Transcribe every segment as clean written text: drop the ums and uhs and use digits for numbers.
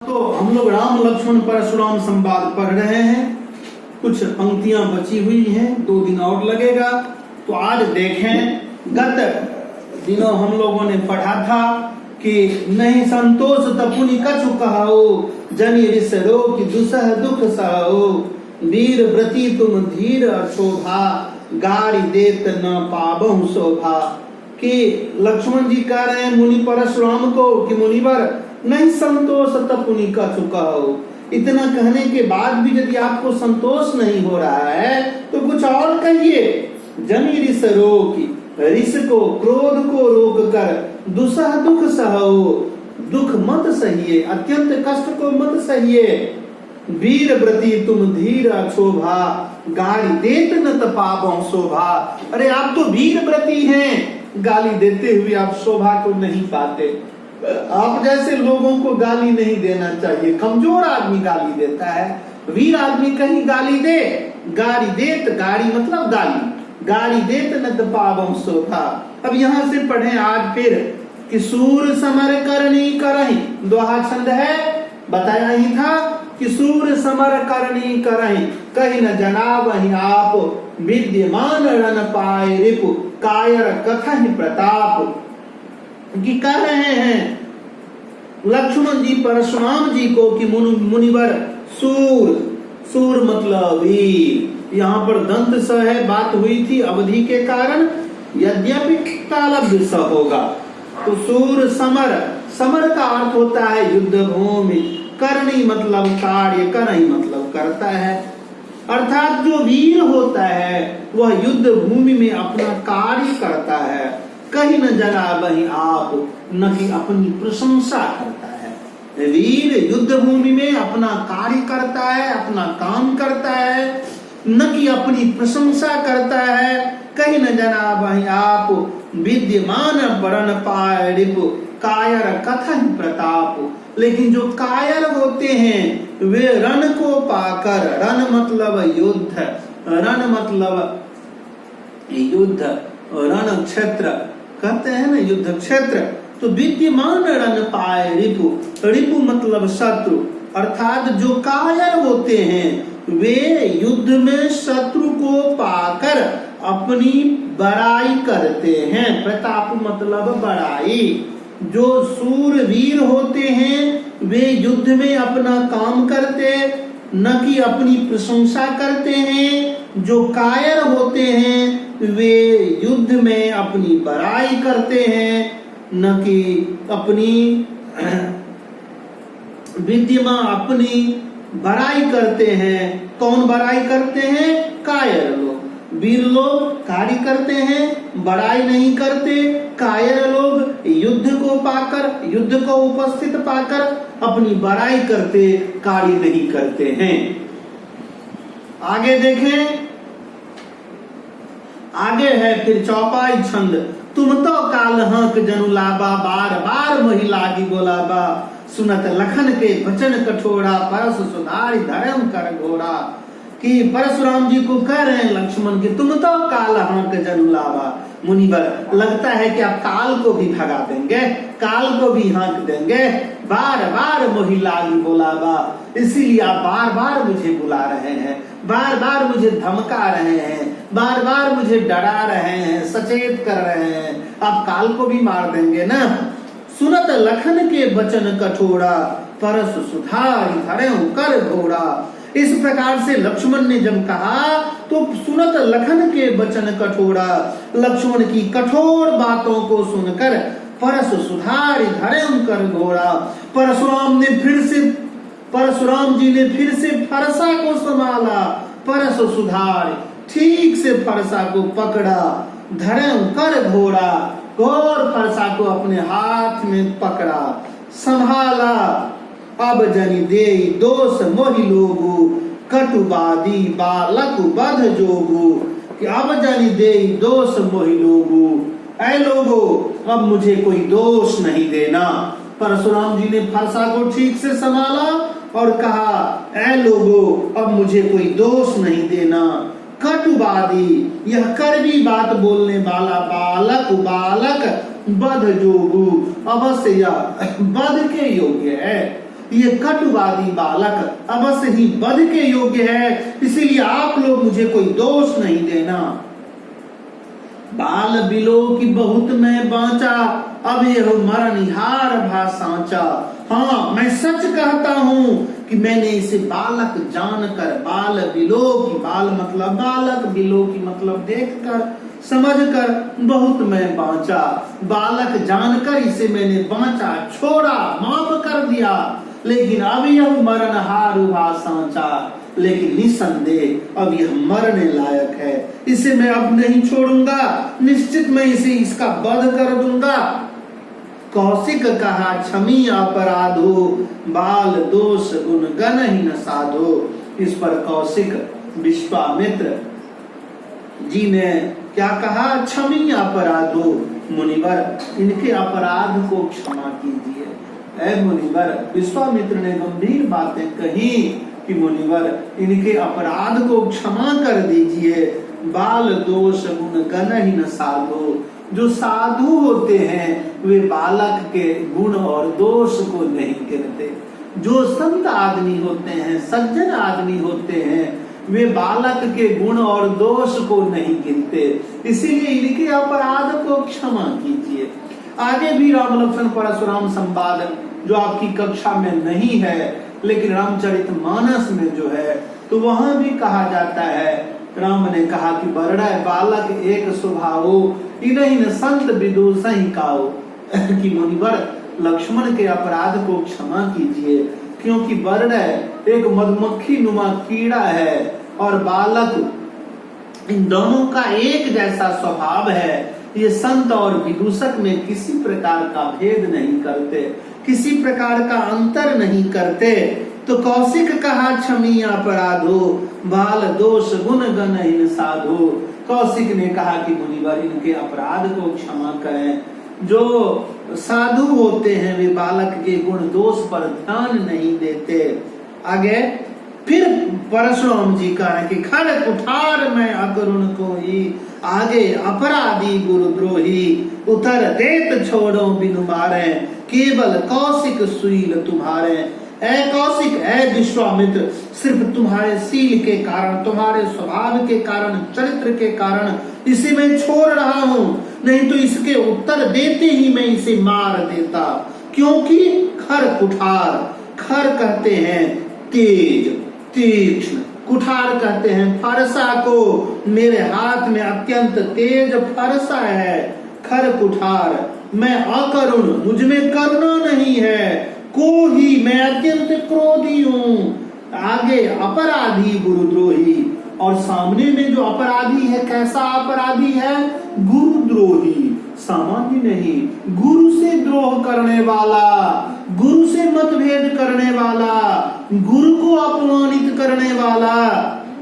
तो हम लोग राम लक्ष्मण परशुराम संवाद पढ़ रहे हैं। कुछ पंक्तियां बची हुई हैं, 2 दिन और लगेगा। तो आज देखें, गत दिनों हम लोगों ने पढ़ा था कि नहीं संतोष तपुनि कछु कहो, जनि रिस रोग दुसह दुख सहो, वीर व्रती तुम धीर अशोभा, गारी देत न पाबहु शोभा। कि लक्ष्मण जी कह रहे हैं मुनि परशुराम को कि मुनिवर नहीं संतोष तपुनि कछु कहो। इतना कहने के बाद भी यदि आपको संतोष नहीं हो रहा है तो कुछ और कहिए। जनि रिस रोकी, रिस को क्रोध को रोक कर दुसह दुख सहो, दुख मत सहिए, अत्यंत कष्ट को मत सहिए। वीर व्रती तुम धीर अक्षोभा, गाली देत न तपाबहु शोभा। अरे आप तो वीर व्रती हैं, गाली देते हुए आप शोभा को नहीं पाते। आप जैसे लोगों को गाली नहीं देना चाहिए। कमजोर आदमी गाली देता है, वीर आदमी कहीं गाली दे। गाली देत, गाली मतलब गाली, गाली देत न तपाबहु शोभा। अब यहाँ से पढ़े आज फिर कि सूर समर करनी करहि, दोहा छंद है, बताया ही था कि सूर समर करनी करहि, कहीं न जनाबहि आप, विद्यमान रण पाए रिपु, कायर कथहि प्रताप। कि कह रहे हैं लक्ष्मण जी परशुराम जी को कि मुनिवर सूर, सूर मतलब वीर। यहाँ पर दंत स है, बात हुई थी अवधि के कारण, यद्यपि तालव्य स होगा। तो सूर समर, समर का अर्थ होता है युद्ध भूमि, करनी मतलब कार्य, करही मतलब करता है। अर्थात जो वीर होता है वह युद्ध भूमि में अपना कार्य करता है। कहीं न जनाबहि आप, न कि अपनी प्रशंसा करता है। वीर युद्ध भूमि में अपना कार्य करता है, अपना काम करता है, न कि अपनी प्रशंसा करता है। कहीं न जनाबहि आप, विद्यमान वरण पाए रिपु, कायर कथन प्रताप। लेकिन जो कायर होते हैं वे रण को पाकर, रण मतलब युद्ध, रण मतलब युद्ध, रण क्षेत्र कहते हैं ना, युद्ध क्षेत्र। तो विद्यमान रण पाए रिपु, रिपु मतलब शत्रु। अर्थात जो कायर होते हैं वे युद्ध में शत्रु को पाकर अपनी बड़ाई करते हैं। प्रताप मतलब बड़ाई। जो सूरवीर होते हैं वे युद्ध में अपना काम करते, न कि अपनी प्रशंसा करते हैं। जो कायर होते हैं वे युद्ध में अपनी बड़ाई करते हैं, न कि अपनी विद्यमान अपनी बड़ाई करते हैं। कौन बड़ाई करते हैं? कायर लोग। वीर लोग कार्य करते हैं, बड़ाई नहीं करते। कायर लोग युद्ध को पाकर, युद्ध को उपस्थित पाकर अपनी बड़ाई करते, कार्य नहीं करते हैं। आगे देखें, आगे है फिर चौपाई छंद। तुम तो काल हंक जनु लाबा, बार बार महिलागी बोलाबा, सुनत लखन के वचन कठोरा, परस सुधारि धर्म कर घोड़ा। कि परशुराम जी को कह रहे हैं लक्ष्मण की तुम तो काल हंक जनु लाबा। मुनिवर लगता है कि आप काल को भी भगा देंगे, काल को भी हाँक देंगे। बार बार मोहिलागी बोलाबा, इसीलिए आप बार बार मुझे बुला रहे हैं, बार बार मुझे धमका रहे हैं, बार बार मुझे डरा रहे हैं, सचेत कर रहे हैं। आप काल को भी मार देंगे ना। सुनत लखन के वचन कठोरा, परस सुधारि धर्म कर घोड़ा। इस प्रकार से लक्ष्मण ने जब कहा तो सुनत लखन के वचन कठोरा, लक्ष्मण की कठोर बातों को सुनकर परस सुधारि धर्म कर घोड़ा। परशुराम जी ने फिर से फरसा को संभाला, परस सुधार, ठीक से फरसा को पकड़ा, धर्म कर घोड़ा, घोर फरसा को अपने हाथ में पकड़ा, संभाला। अब जनि देई दोष मोहि लोगु, कटुबादी बालक बध जोगु। कि अब जनि देई दोष मोहि लोगु, ऐ लोगो अब मुझे कोई दोष नहीं देना। परशुराम जी ने फरसा को ठीक से संभाला और कहा ऐ लोगो अब मुझे कोई दोष नहीं देना। कटुवादी, यह कड़वी बात बोलने वाला, बालक बालक बध जोगु, अवश्य यह बध के योग्य है। ये कटुवादी बालक अवश्य ही वध के योग्य है, इसीलिए आप लोग मुझे कोई दोष नहीं देना। बाल बिलो की बहुत मैं बांचा, अब यह मरनिहार भा सांचा। हाँ, मैं सच कहता हूँ कि मैंने इसे बालक जानकर, बाल बिलो की, बाल मतलब बालक, बिलो की मतलब देखकर, समझकर बहुत मैं बांचा। बालक जानकर इसे मैंने बांचा, छोड़ा, माफ कर दिया, लेकिन अब यह मरणहार हुआ सांचा। लेकिन निसंदेह अब यह मरने लायक है, इसे मैं अब नहीं छोड़ूंगा, निश्चित मैं इसे इसका वध कर दूंगा। कौशिक कहा क्षमी अपराधो, बाल दोष गुण गण ही न साधो। इस पर कौशिक विश्वामित्र जी ने क्या कहा? क्षमी अपराधो, मुनिवर इनके अपराध को क्षमा कीजिए। ऐ मुनिवर, विश्वामित्र ने गंभीर बातें कही कि मुनिवर इनके अपराध को क्षमा कर दीजिए। बाल दोष गुण गण ही न साधो। जो साधु होते हैं वे बालक के गुण और दोष को नहीं गिनते। जो संत आदमी होते हैं, सज्जन आदमी होते हैं, वे बालक के गुण और दोष को नहीं गिनते, इसीलिए इनके अपराध को क्षमा कीजिए। आगे भी राम लक्ष्मण परशुराम संवाद जो आपकी कक्षा में नहीं है, लेकिन रामचरितमानस में जो है, तो वहां भी कहा जाता है, राम ने कहा कि बरड़ा बालक एक स्वभावो, इन्हीं संत विदुषहि काओ। कि मुनिवर लक्ष्मण के अपराध को क्षमा कीजिए, क्योंकि बरड़ा एक मधुमक्खी नुमा कीड़ा है और बालक, इन दोनों का एक जैसा स्वभाव है। ये संत और विदूषक में किसी प्रकार का भेद नहीं करते, किसी प्रकार का अंतर नहीं करते। तो कौशिक कहा क्षमी अपराधो, बाल दोष गुण गण ही साधो। कौशिक ने कहा कि मुनिवर इनके अपराध को क्षमा करें। जो साधु होते हैं वे बालक के गुण दोष पर ध्यान नहीं देते। आगे फिर परशुराम जी कह रहे कि खड़ कुठार में अकरुण कोई, आगे अपराधी गुरुद्रोही, उतर देत छोड़ो बिनु मारे, केवल कौशिक सुईल तुम्हारे। ऐ कौशिक, ऐ विश्वामित्र, सिर्फ तुम्हारे सील के कारण, तुम्हारे स्वभाव के कारण, चरित्र के कारण इसे मैं छोड़ रहा हूँ, नहीं तो इसके उत्तर देते ही मैं इसे मार देता। क्योंकि खर कुठार, खर कहते हैं तेज, तीक्ष्ण, कुठार कहते हैं फरसा को। मेरे हाथ में अत्यंत तेज फरसा है, खर कुठार। मैं अकरुण, मुझ में करुणा नहीं है, को ही मैं अत्यंत क्रोधी हूँ। आगे अपराधी गुरुद्रोही, और सामने में जो अपराधी है, कैसा अपराधी है? गुरुद्रोही, सामान्य नहीं, गुरु से द्रोह करने वाला, गुरु से मतभेद करने वाला, गुरु को अपमानित करने वाला।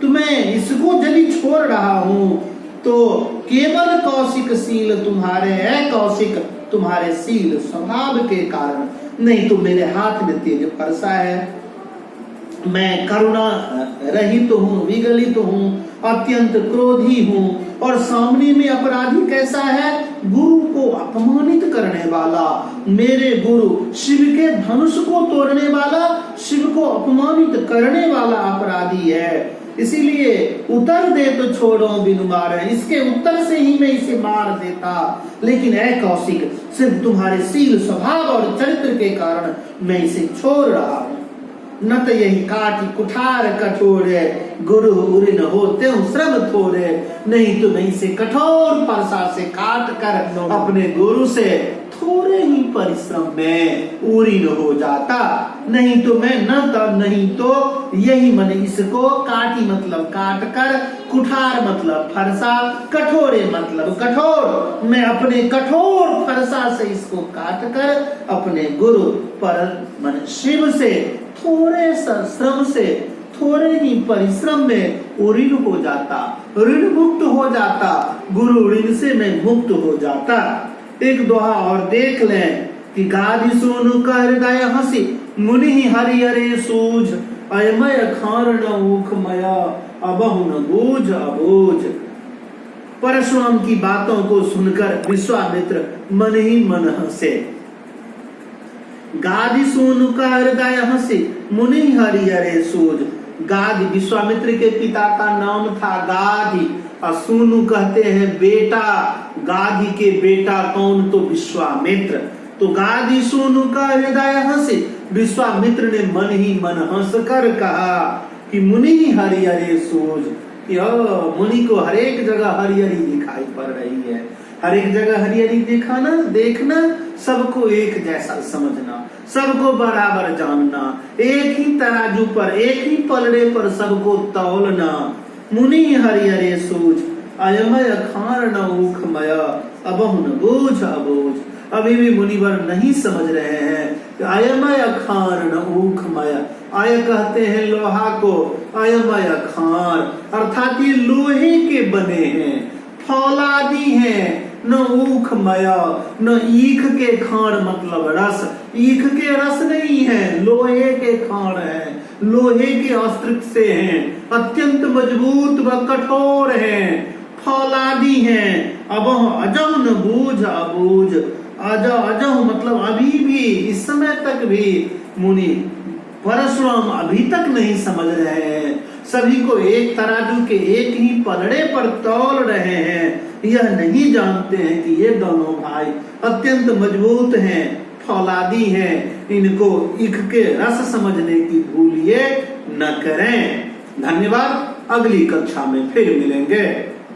तो मैं इसको यदि छोड़ रहा हूँ तो केवल कौशिक सील तुम्हारे, है कौशिक तुम्हारे सील स्वभाव के कारण, नहीं तो मेरे हाथ में तेज फरसा है। मैं करुणा रहित हूँ, विगलित हूँ, अत्यंत क्रोधी हूँ। और सामने में अपराधी कैसा है? गुरु को अपमानित करने वाला, मेरे गुरु शिव के धनुष को तोड़ने वाला, शिव को अपमानित करने वाला अपराधी है। इसीलिए उतर दे तो छोड़ो बिनु मारे, इसके उत्तर से ही मैं इसे मार देता। लेकिन ऐ कौशिक, सिर्फ तुम्हारे सील स्वभाव और चरित्र के कारण मैं इसे छोड़ रहा हूँ। न तो यही काटी कुठार कठोरे, गुरु उरी न होते श्रम थोड़े, नहीं तो मैं इसे कठोर फरसा से काट कर अपने गुरु से थोड़े ही परिश्रम में उरी न हो जाता। नहीं तो मैं नहीं तो यही मैंने इसको काटी मतलब काट कर, कुठार मतलब फरसा, कठोरे मतलब कठोर, मैं अपने कठोर फरसा से इसको काट कर अपने गुरु पर मन शिव से थोड़े श्रम से, थोड़े ही परिश्रम में ऋण हो जाता, ऋण मुक्त हो जाता, गुरु ऋण से मैं मुक्त हो जाता। एक दोहा और देख लें कि गादी सोनु का हृदय हंसी, मुनि हरिहरे सूझ, अयमय खारण उखमया, अबहु न बूझ अबूझ। परशुराम की बातों को सुनकर विश्वामित्र मन ही मन हंसे। गादि सूनु का हृदय हंसे मुनि हरिहरे सोज। गादि विश्वामित्र के पिता का नाम था गादि और सूनु कहते हैं बेटा। गादि के बेटा कौन? तो विश्वामित्र। तो गादि सूनु का हृदय हंसे, विश्वामित्र ने मन ही मन हंस कर कहा कि मुनि हरिहरे सोज, कि मुनि को हर एक जगह हरिहरी दिखाई पड़ रही है। हर एक जगह हरिहरी दिखाना, देखना, सबको एक जैसा समझना, सबको बराबर जानना, एक ही तराजू पर, एक ही पलड़े पर सबको तौलना। मुनि हरिहरे सोच, अयमय खार न ऊखमय, अबहु न बूझ अबूझ। अभी भी मुनिवर नहीं समझ रहे हैं कि अयमय खार न ऊखमय। आय कहते हैं लोहा को, अयमय खार अर्थात ये लोहे के बने हैं, फौलादी हैं, न ऊखमय, न ईख के खाड़ मतलब रस। ईख के रस नहीं है, लोहे के खाड़ है, लोहे के अस्त्र से हैं, अत्यंत मजबूत व कठोर हैं, फौलादी हैं। अब अजह न बूझ अबूझ, अजह मतलब अभी भी, इस समय तक भी मुनि परशुराम अभी तक नहीं समझ रहे हैं, सभी को एक तराजू के एक ही पलड़े पर तौल रहे हैं। यह नहीं जानते हैं कि ये दोनों भाई अत्यंत मजबूत हैं, फौलादी हैं, इनको ईख के रस समझने की भूल ये न करें। धन्यवाद। अगली कक्षा में फिर मिलेंगे।